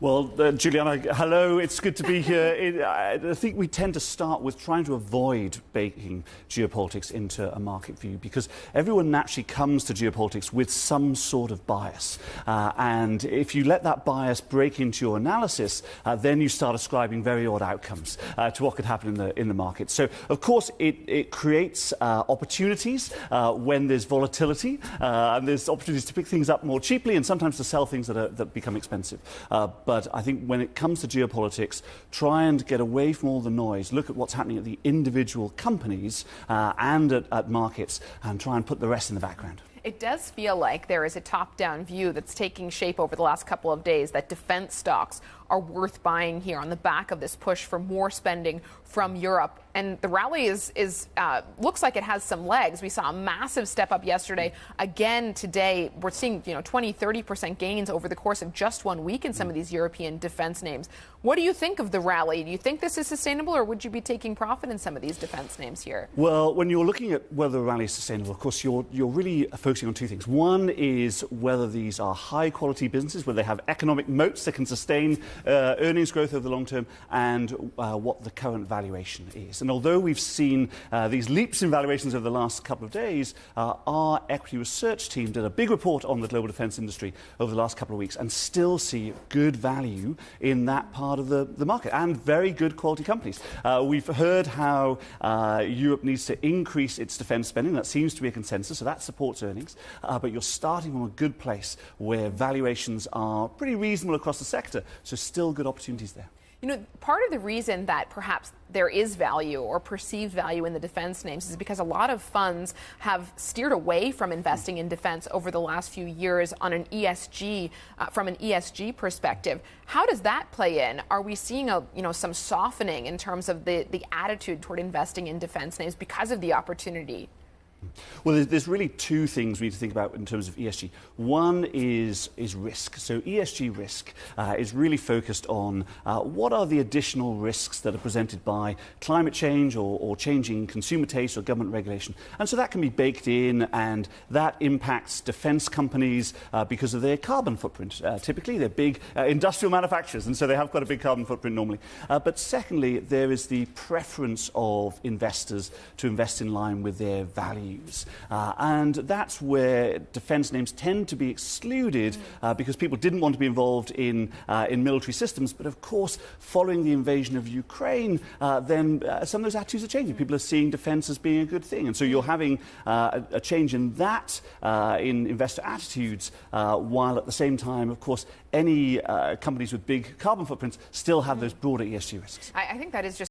Well, Juliana, hello. It's good to be here. I think we tend to start with trying to avoid baking geopolitics into a market view because everyone naturally comes to geopolitics with some sort of bias. And if you let that bias break into your analysis, then you start ascribing very odd outcomes to what could happen in the market. So, of course, it creates opportunities when there's volatility, and there's opportunities to pick things up more cheaply and sometimes to sell things that become expensive. But I think when it comes to geopolitics, try and get away from all the noise, look at what's happening at the individual companies and at markets, and try and put the rest in the background. It does feel like there is a top-down view that's taking shape over the last couple of days that defense stocks are worth buying here on the back of this push for more spending from Europe. And the rally looks like it has some legs. We saw a massive step up yesterday. Again, today, we're seeing 20-30% gains over the course of just 1 week in some of these European defense names. What do you think of the rally? Do you think this is sustainable, or would you be taking profit in some of these defense names here? Well, when you're looking at whether the rally is sustainable, of course, you're really focusing on two things. One is whether these are high-quality businesses, where they have economic moats that can sustain earnings growth over the long term, and what the current valuation is. And although we've seen these leaps in valuations over the last couple of days, our equity research team did a big report on the global defence industry over the last couple of weeks and still see good value in that part of the market and very good quality companies. We've heard how Europe needs to increase its defence spending. That seems to be a consensus, so that supports earnings. But you're starting from a good place where valuations are pretty reasonable across the sector, so still good opportunities there. Part of the reason that perhaps there is value or perceived value in the defense names is because a lot of funds have steered away from investing in defense over the last few years on an ESG, from an ESG perspective. How does that play in? Are we seeing some softening in terms of the attitude toward investing in defense names because of the opportunity? Well, there's really two things we need to think about in terms of ESG. One is risk. So ESG risk is really focused on what are the additional risks that are presented by climate change or changing consumer taste or government regulation. And so that can be baked in, and that impacts defence companies because of their carbon footprint. Typically, they're big industrial manufacturers, and so they have quite a big carbon footprint normally. But secondly, there is the preference of investors to invest in line with their values. And that's where defence names tend to be excluded because people didn't want to be involved in military systems. But of course, following the invasion of Ukraine, then some of those attitudes are changing. People are seeing defence as being a good thing. And so you're having a change in that, in investor attitudes, while at the same time, of course, any companies with big carbon footprints still have those broader ESG risks. I think that is just